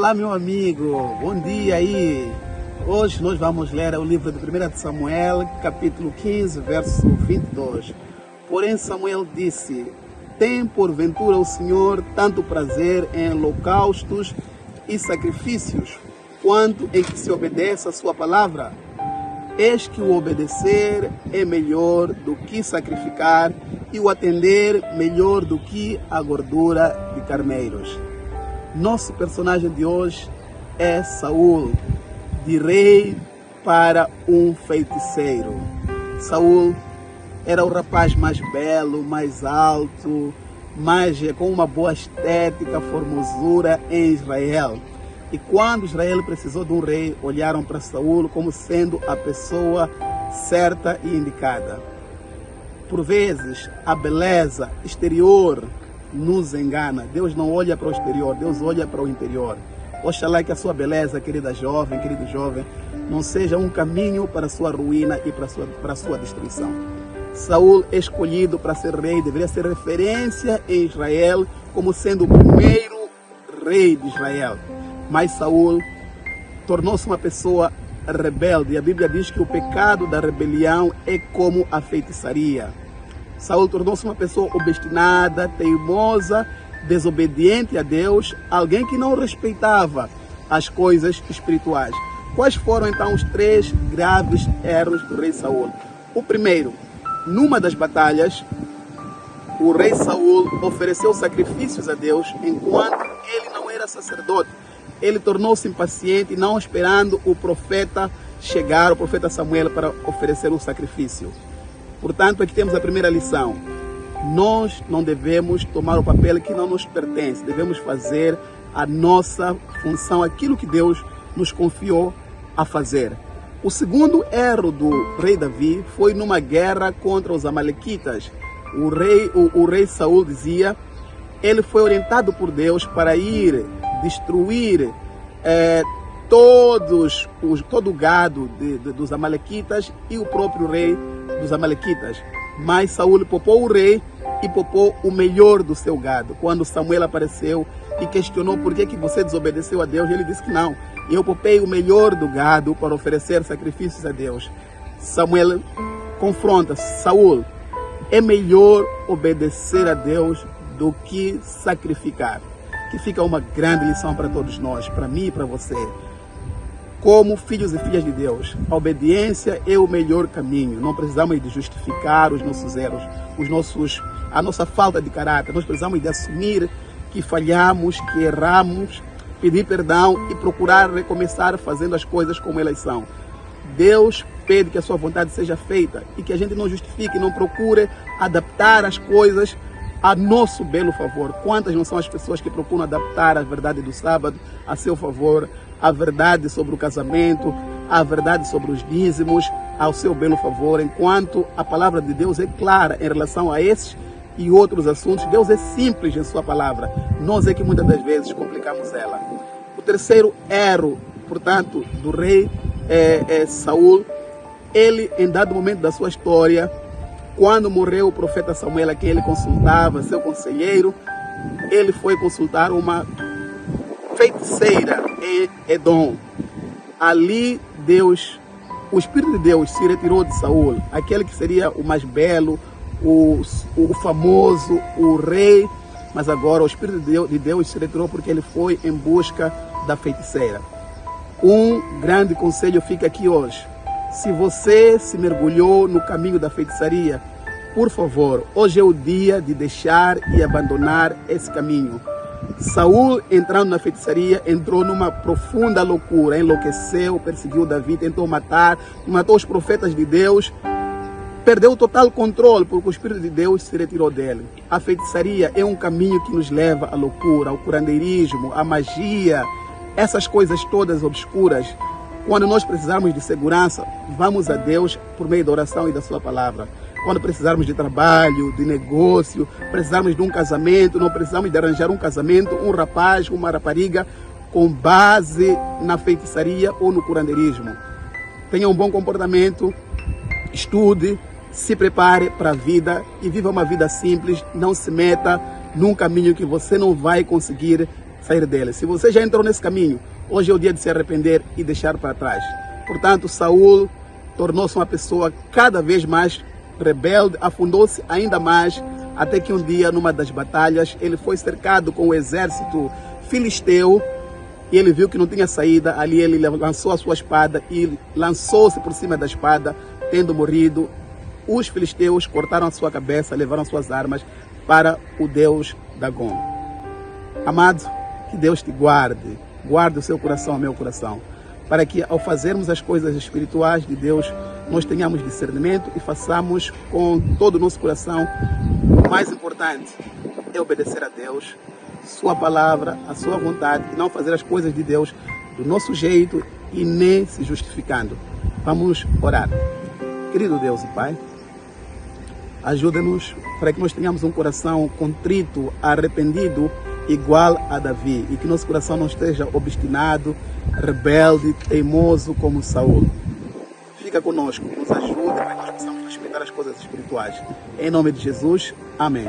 Olá, meu amigo, bom dia aí. Hoje nós vamos ler o livro de 1 Samuel, capítulo 15, verso 22. Porém Samuel disse: tem porventura o Senhor tanto prazer em holocaustos e sacrifícios, quanto em que se obedeça a sua palavra? Eis que o obedecer é melhor do que sacrificar, e o atender melhor do que a gordura de carneiros. Nosso personagem de hoje é Saul, de rei para um feiticeiro. Saul era o rapaz mais belo, mais alto, com uma boa estética, formosura em Israel. E quando Israel precisou de um rei, olharam para Saul como sendo a pessoa certa e indicada. Por vezes, a beleza exterior nos engana. Deus não olha para o exterior, Deus olha para o interior. Oxalá que a sua beleza, querida jovem, querido jovem, não seja um caminho para a sua ruína e para a sua destruição. Saul, escolhido para ser rei, deveria ser referência em Israel como sendo o primeiro rei de Israel. Mas Saul tornou-se uma pessoa rebelde. A Bíblia diz que o pecado da rebelião é como a feitiçaria. Saul tornou-se uma pessoa obstinada, teimosa, desobediente a Deus, alguém que não respeitava as coisas espirituais. Quais foram então os 3 graves erros do rei Saul? O primeiro, numa das batalhas, o rei Saul ofereceu sacrifícios a Deus enquanto ele não era sacerdote. Ele tornou-se impaciente, não esperando o profeta chegar, o profeta Samuel, para oferecer o sacrifício. Portanto, aqui temos a primeira lição. Nós não devemos tomar o papel que não nos pertence. Devemos fazer a nossa função, aquilo que Deus nos confiou a fazer. O segundo erro do rei Davi foi numa guerra contra os amalequitas. O rei Saul dizia, ele foi orientado por Deus para ir destruir todo o gado dos amalequitas e o próprio rei dos amalequitas. Mas Saul poupou o rei e poupou o melhor do seu gado. Quando Samuel apareceu e questionou por que você desobedeceu a Deus, ele disse que não, eu poupei o melhor do gado para oferecer sacrifícios a Deus. Samuel confronta Saul: é melhor obedecer a Deus do que sacrificar. Que fica uma grande lição para todos nós, para mim e para você. Como filhos e filhas de Deus, a obediência é o melhor caminho. Não precisamos de justificar os nossos erros, a nossa falta de caráter. Nós precisamos de assumir que falhamos, que erramos, pedir perdão e procurar recomeçar fazendo as coisas como elas são. Deus pede que a sua vontade seja feita e que a gente não justifique, não procure adaptar as coisas a nosso belo favor. Quantas não são as pessoas que procuram adaptar a verdade do sábado a seu favor, a verdade sobre o casamento, a verdade sobre os dízimos ao seu belo favor, enquanto a palavra de Deus é clara em relação a esses e outros assuntos. Deus é simples em sua palavra, nós é que muitas das vezes complicamos ela. O terceiro erro, portanto, do rei Saul, ele, em dado momento da sua história, quando morreu o profeta Samuel, a quem ele consultava, seu conselheiro, ele foi consultar uma feiticeira em Edom. Ali o Espírito de Deus se retirou de Saul, aquele que seria o mais belo, o famoso, o rei, mas agora o Espírito de Deus se retirou porque ele foi em busca da feiticeira. Um grande conselho fica aqui hoje. Se você se mergulhou no caminho da feitiçaria, por favor, hoje é o dia de deixar e abandonar esse caminho. Saul, entrando na feitiçaria, entrou numa profunda loucura, enlouqueceu, perseguiu Davi, tentou matou os profetas de Deus, perdeu o total controle porque o Espírito de Deus se retirou dele. A feitiçaria é um caminho que nos leva à loucura, ao curandeirismo, à magia, essas coisas todas obscuras. Quando nós precisarmos de segurança, vamos a Deus por meio da oração e da sua palavra. Quando precisarmos de trabalho, de negócio, precisarmos de um casamento, não precisamos de arranjar um casamento, um rapaz, uma rapariga com base na feitiçaria ou no curandeirismo. Tenha um bom comportamento, estude, se prepare para a vida e viva uma vida simples. Não se meta num caminho que você não vai conseguir sair dele. Se você já entrou nesse caminho, hoje é o dia de se arrepender e deixar para trás. Portanto, Saul tornou-se uma pessoa cada vez mais rebelde, afundou-se ainda mais, até que um dia, numa das batalhas, ele foi cercado com o exército filisteu e ele viu que não tinha saída. Ali ele lançou a sua espada e lançou-se por cima da espada, tendo morrido. Os filisteus cortaram a sua cabeça, levaram suas armas para o deus Dagon. Amado, que Deus te guarde, guarde o seu coração, o meu coração, para que ao fazermos as coisas espirituais de Deus, nós tenhamos discernimento e façamos com todo o nosso coração. O mais importante é obedecer a Deus, sua palavra, a sua vontade, e não fazer as coisas de Deus do nosso jeito e nem se justificando. Vamos orar. Querido Deus e Pai, ajuda-nos para que nós tenhamos um coração contrito, arrependido, igual a Davi, e que nosso coração não esteja obstinado, rebelde, teimoso como Saul. Fica conosco, nos ajude para que nós possamos respeitar as coisas espirituais. Em nome de Jesus, amém.